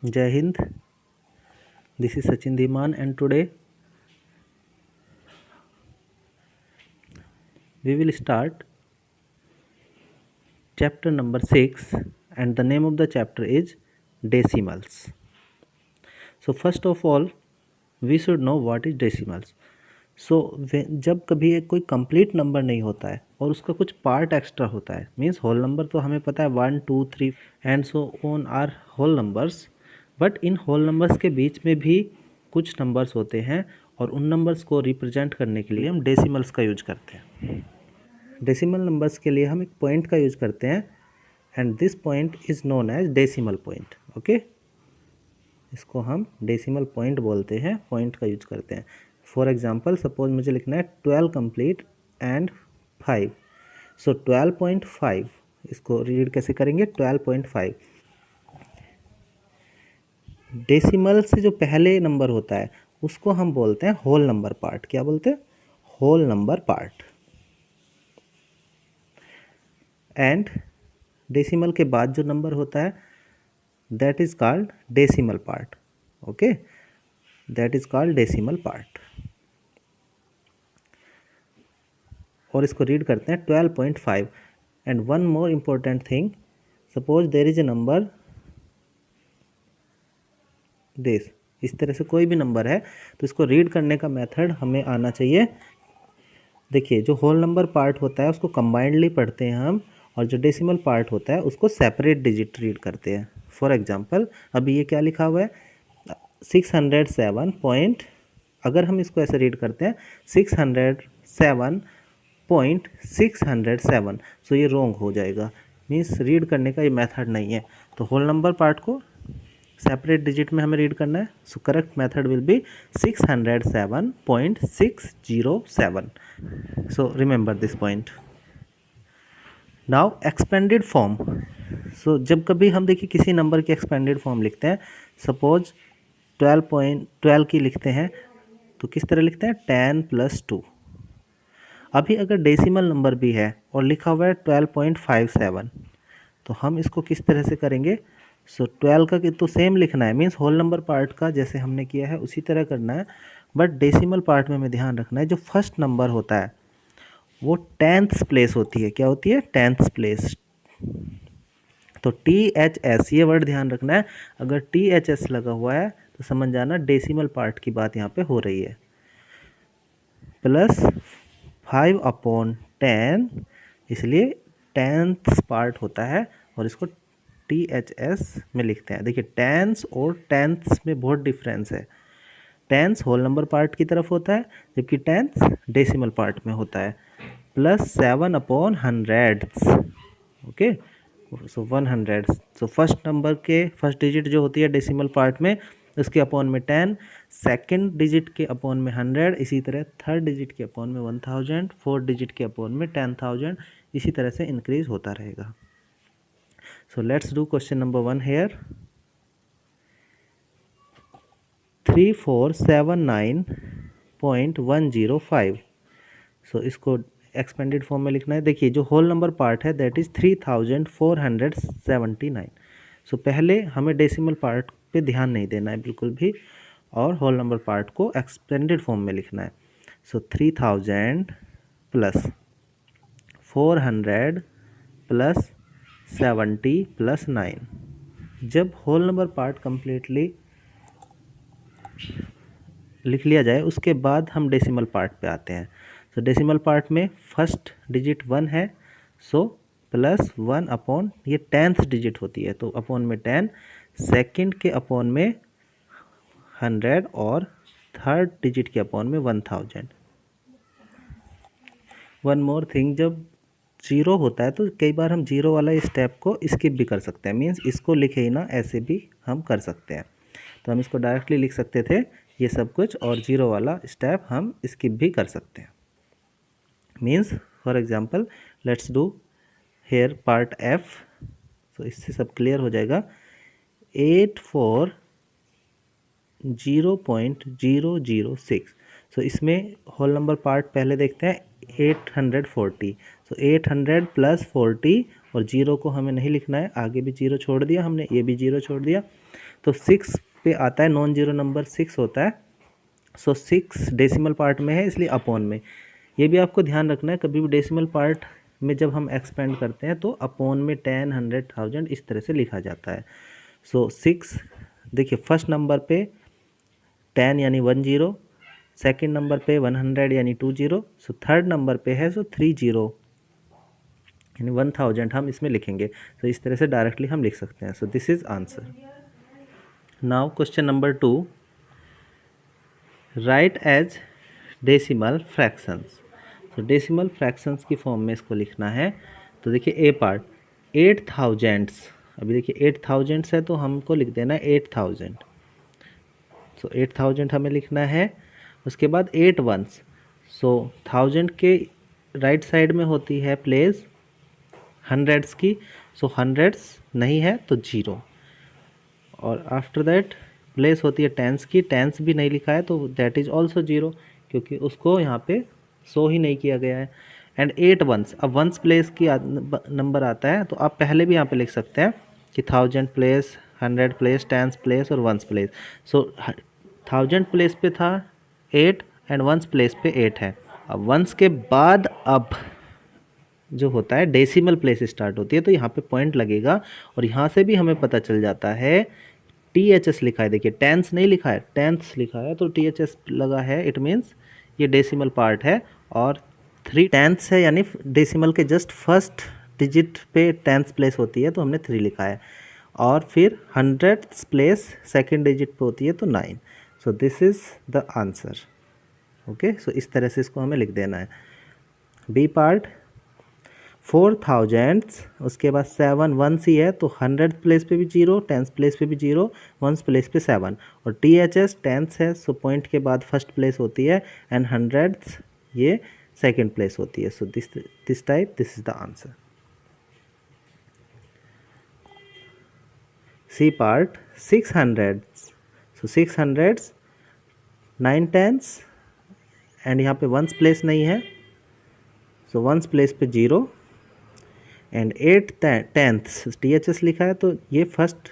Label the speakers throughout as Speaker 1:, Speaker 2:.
Speaker 1: Jai Hind. This is Sachin Dhiman, and today we will start chapter number 6, and the name of the chapter is decimals. So first of all, we should know what is decimals. सो जब कभी एक कोई complete number नहीं होता है और उसका कुछ पार्ट एक्स्ट्रा होता है, मीन्स होल नंबर तो हमें पता है 1 2 3 and so on are whole numbers, but इन होल नंबर्स के बीच में भी कुछ नंबर्स होते हैं और उन नंबर्स को रिप्रेजेंट करने के लिए हम डेसिमल्स का यूज करते हैं। डेसिमल नंबर्स के लिए हम एक पॉइंट का यूज करते हैं and this point is known as decimal point. Okay, इसको हम डेसिमल पॉइंट बोलते हैं, पॉइंट का यूज करते हैं। फॉर एग्जाम्पल, सपोज मुझे लिखना है 12 कंप्लीट एंड 5, सो 12.5, इसको रीड कैसे करेंगे? 12.5। डेसिमल से जो पहले नंबर होता है उसको हम बोलते हैं होल नंबर पार्ट। क्या बोलते हैं? Whole number part. And decimal के बाद जो नंबर होता है that is called decimal part. Okay, that is called decimal part. और इसको रीड करते हैं 12.5। And one more important thing, suppose there is a number this, इस तरह से कोई भी नंबर है तो इसको रीड करने का मेथड हमें आना चाहिए। देखिए, जो होल नंबर पार्ट होता है उसको कंबाइंडली पढ़ते हैं हम, और जो डेसिमल पार्ट होता है उसको सेपरेट डिजिट रीड करते हैं। फॉर एग्जांपल, अभी ये क्या लिखा हुआ है? 607 पॉइंट, अगर हम इसको ऐसे रीड करते हैं 607.607, सो ये रॉन्ग हो जाएगा, मीन्स रीड करने का ये मेथड नहीं है। तो होल नंबर पार्ट को सेपरेट डिजिट में हमें रीड करना है, so correct method will be 607.607। So remember this point. Now expanded form. So जब कभी हम देखिए किसी नंबर की एक्सपेंडेड फॉर्म लिखते हैं, सपोज 12 की लिखते हैं तो किस तरह लिखते हैं? 10 + 2। अभी अगर डेसिमल नंबर भी है और लिखा हुआ है 12.57, तो हम इसको किस तरह से करेंगे? सो 12 का तो सेम लिखना है, मीन्स होल नंबर पार्ट का जैसे हमने किया है उसी तरह करना है, बट डेसिमल पार्ट में हमें ध्यान रखना है जो फर्स्ट नंबर होता है वो 10th प्लेस होती है। क्या होती है? 10th place. तो THS ये वर्ड ध्यान रखना है, अगर THS लगा हुआ है तो समझ जाना डेसिमल पार्ट की बात यहाँ पे हो रही है। प्लस 5/10, इसलिए 10th पार्ट होता है और इसको THS में लिखते हैं। देखिए, 10th और 10th में बहुत डिफरेंस है। 10th होल नंबर पार्ट की तरफ होता है जबकि 10th डेसिमल पार्ट में होता है। प्लस 7/100, ओके, सो 100। सो फर्स्ट नंबर के फर्स्ट डिजिट जो होती है डेसिमल पार्ट में, उसके अपॉन में 10, सेकंड डिजिट के अपॉन में 100, इसी तरह थर्ड डिजिट के अपॉन में 1000, फोर्थ डिजिट के अपॉन में 10,000, इसी तरह से इंक्रीज होता रहेगा। So let's do question number 1 here. 3479.105, so इसको एक्सपेंडेड फॉर्म में लिखना है। देखिए, जो होल नंबर पार्ट है दैट इज़ 3479। सो पहले हमें डेसिमल पार्ट पे ध्यान नहीं देना है बिल्कुल भी, और होल नंबर पार्ट को एक्सपेंडेड फॉर्म में लिखना है। सो 3000 + 400 + 70 + 9। जब होल नंबर पार्ट कंप्लीटली लिख लिया जाए उसके बाद हम डेसिमल पार्ट पे आते हैं। सो डेसिमल पार्ट में फर्स्ट डिजिट 1 है, सो प्लस 1 अपॉन, ये 10th डिजिट होती है तो अपॉन में 10, सेकंड के अपॉन में 100 और थर्ड डिजिट के अपॉन में 1000। वन मोर थिंग, जब जीरो होता है तो कई बार हम जीरो वाला स्टेप को स्किप भी कर सकते हैं, मीन्स इसको लिखे ही ना, ऐसे भी हम कर सकते हैं। तो हम इसको डायरेक्टली लिख सकते थे ये सब कुछ, और जीरो वाला स्टेप हम स्किप भी कर सकते हैं। Means for example let's do here part F। तो इससे सब क्लियर हो जाएगा। 840.006, सो इसमें होल नंबर पार्ट पहले देखते हैं 840। सो 800 + 40, और जीरो को हमें नहीं लिखना है, आगे भी जीरो छोड़ दिया हमने, ये भी जीरो छोड़ दिया। तो 6 पे आता है, नॉन जीरो नंबर 6 होता है। सो 6 डेसिमल पार्ट में है, इसलिए अपॉन में। ये भी आपको ध्यान रखना है, कभी भी डेसिमल पार्ट में जब हम एक्सपेंड करते हैं तो अपॉन में 10, 100, 1000 इस तरह से लिखा जाता है। सो 6, देखिए फर्स्ट नंबर पे 10 यानी 10, सेकंड नंबर पे 100 यानी 20, सो थर्ड नंबर पे है सो 30 यानी 1000 हम इसमें लिखेंगे। तो इस तरह से डायरेक्टली हम लिख सकते हैं। So this is answer. Now question number 2, write as decimal fractions. तो डेसिमल फ्रैक्शंस की फॉर्म में इसको लिखना है। तो देखिए ए पार्ट 8000, अभी देखिए 8000 है तो हमको लिख देना 8000। सो 8000 हमें लिखना है। उसके बाद 8 वंस, सो 1000 के राइट साइड में होती है प्लेस हंड्रेड्स की, सो हंड्रेड्स नहीं है तो 0। और आफ्टर दैट प्लेस होती है टेंस की, टेंस भी नहीं लिखा है तो दैट इज ऑल्सो 0, क्योंकि उसको यहाँ पे शो ही नहीं किया गया है। एंड 8 वंस, अब वंस प्लेस की नंबर आता है तो आप पहले भी यहाँ पे लिख सकते हैं कि 1000 प्लेस, 100 प्लेस, टेंस प्लेस और वंस प्लेस। सो 1000 प्लेस पे था 8 एंड वंस प्लेस पे 8 है। अब वंस के बाद अब जो होता है डेसिमल प्लेस स्टार्ट होती है, तो यहाँ पे पॉइंट लगेगा और यहाँ से भी हमें पता चल जाता है। THS लिखा है, देखिए टेंस नहीं लिखा है, टेंस लिखा है तो THS लगा है, इट मीन्स ये डेसिमल पार्ट है। और 3 टेंस है, यानी डेसिमल के जस्ट फर्स्ट डिजिट पे टेंस प्लेस होती है तो हमने 3 लिखा है। और फिर हंड्रेड्स प्लेस सेकेंड डिजिट पे होती है तो 9। So this is the answer. Okay, so इस तरह से इसको हमें लिख देना है। बी पार्ट 4000, उसके बाद 7 वंस ही है तो 100 प्लेस पे भी 0, टेंस प्लेस पे भी 0, वंस प्लेस पे 7। और THS टेंस है, सो पॉइंट के बाद फर्स्ट प्लेस होती है एंड हंड्रेड्स ये सेकेंड प्लेस होती है। So this type, this is the answer. C part 600, so 600 9 tens and यहाँ पे वंस प्लेस नहीं है, सो वंस प्लेस पे 0 एंड 8 टेंथ्स, THS लिखा है तो ये फर्स्ट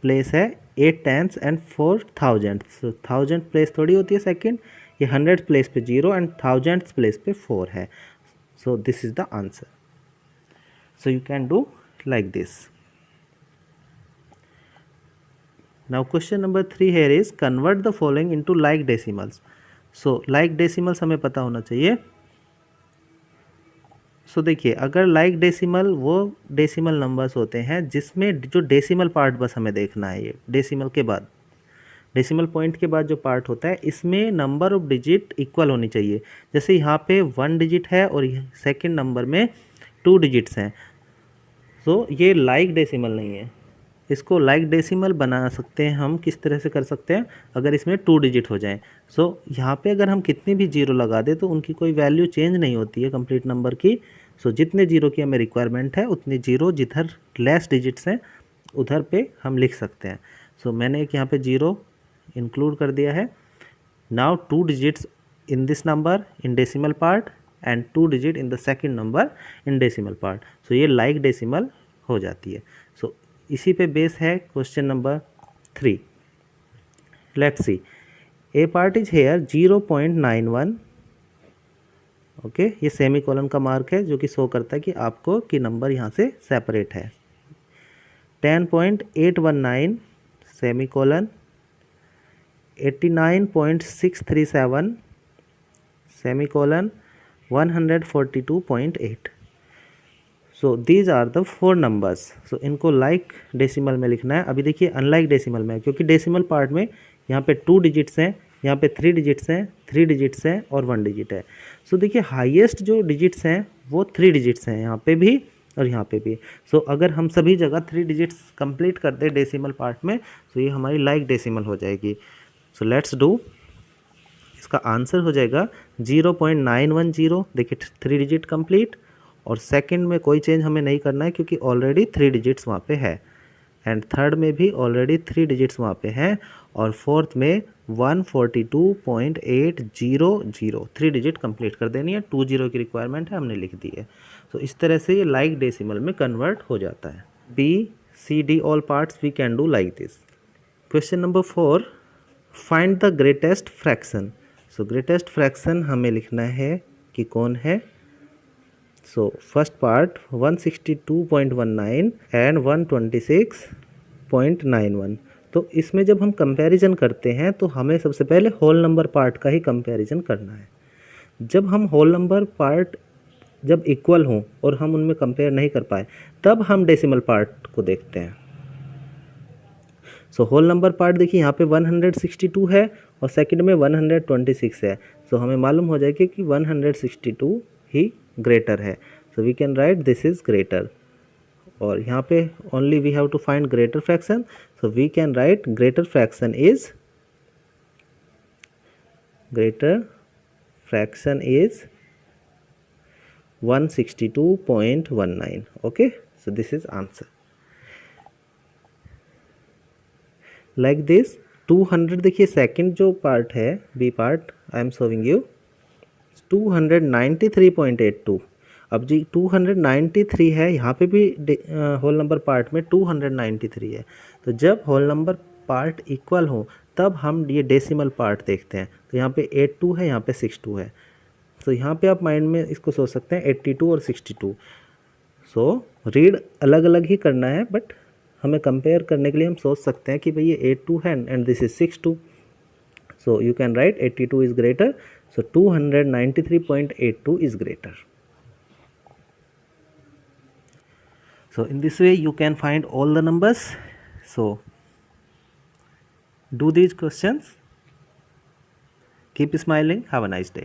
Speaker 1: प्लेस है 8 टेंथ्स एंड 4000, सो 1000 प्लेस थोड़ी होती है सेकंड, ये 100 प्लेस पे 0 एंड 1000 प्लेस पे 4 है। So this is the answer. So you can do like this. Now question number 3 here is convert the following into like decimals. So like decimals हमें पता होना चाहिए। सो देखिए, अगर लाइक डेसिमल वो डेसिमल नंबर्स होते हैं जिसमें जो डेसिमल पार्ट बस हमें देखना है, ये डेसिमल के बाद, डेसिमल पॉइंट के बाद जो पार्ट होता है इसमें नंबर ऑफ डिजिट इक्वल होनी चाहिए। जैसे यहाँ पे 1 डिजिट है और सेकंड नंबर में 2 डिजिट्स हैं, सो ये लाइक डेसिमल नहीं है। इसको लाइक डेसिमल बना सकते हैं हम, किस तरह से कर सकते हैं, अगर इसमें 2 डिजिट हो जाएं। सो यहाँ पे अगर हम कितनी भी 0 लगा दें तो उनकी कोई वैल्यू चेंज नहीं होती है कंप्लीट नंबर की। सो जितने 0 की हमें रिक्वायरमेंट है उतने 0 जिधर लेस डिजिट्स हैं उधर पे हम लिख सकते हैं। सो मैंने एक यहाँ पे 0 इंक्लूड कर दिया है। Now 2 digits in this number in decimal part and 2 digit in the second number in decimal part. So ये लाइक डेसिमल हो जाती है। सो इसी पे बेस है question number 3। Let's see, A part is here 0.91। Okay, ये सेमी कॉलन का mark है जो कि शो करता है कि आपको कि नंबर यहाँ से सेपरेट है। 10.819 semicolon, 89.637 semicolon, 142.8। So these are the 4 numbers. So इनको लाइक डेसिमल में लिखना है। अभी देखिए अनलाइक डेसिमल में है क्योंकि डेसिमल पार्ट में यहाँ पे 2 डिजिट्स हैं, यहाँ पे 3 डिजिट्स हैं, 3 डिजिट्स हैं और 1 डिजिट है। सो देखिए हाईएस्ट जो डिजिट्स हैं वो 3 डिजिट्स हैं, यहाँ पे भी और यहाँ पे भी। सो अगर हम सभी जगह 3 डिजिट्स कंप्लीट कर दें डेसिमल पार्ट में तो ये हमारी लाइक डेसिमल हो जाएगी। सो लेट्स डू, इसका आंसर हो जाएगा 0.910। देखिए 3 डिजिट कंप्लीट और सेकंड में कोई चेंज हमें नहीं करना है क्योंकि ऑलरेडी 3 डिजिट्स वहाँ पे है एंड थर्ड में भी ऑलरेडी 3 डिजिट्स वहाँ पे हैं और फोर्थ में 142.800 3 डिजिट कंप्लीट कर देनी है। 20 की रिक्वायरमेंट है, हमने लिख दी है। तो इस तरह से ये लाइक डेसिमल में कन्वर्ट हो जाता है। B C, D all parts we can do like this. Question number 4, find the greatest fraction. So greatest fraction हमें लिखना है कि कौन है. So first part 162.19 and 126.91. तो इसमें जब हम कंपैरिजन करते हैं तो हमें सबसे पहले होल नंबर पार्ट का ही कंपैरिजन करना है. जब हम होल नंबर पार्ट जब इक्वल हों और हम उनमें कंपेयर नहीं कर पाए तब हम डेसिमल पार्ट को देखते हैं. सो होल नंबर पार्ट देखिए यहाँ पे 162 है और सेकंड में 126 है. सो हमें मालूम हो जाएगा कि 162 ही ग्रेटर है. So we can write this is greater. और यहाँ पे only we have to find greater fraction. So we can write greater fraction is 162.19. okay, so this is answer. like this 200 देखिए सेकंड जो पार्ट है B part I am showing you 293.82. अब जी 293 है, यहाँ पे भी होल नंबर पार्ट में 293 है. तो जब होल नंबर पार्ट इक्वल हो तब हम ये डेसिमल पार्ट देखते हैं. तो यहाँ पे 82 है, यहाँ पे 62 है. तो यहाँ पे आप माइंड में इसको सोच सकते हैं 82 और 62. सो रीड अलग अलग ही करना है, बट हमें कंपेयर करने के लिए हम सोच सकते हैं कि भाई ये 82 है and this is 62. So you can write 82 is greater. So 293.82 is greater. So in this way you can find all the numbers. So do these questions. Keep smiling. Have a nice day.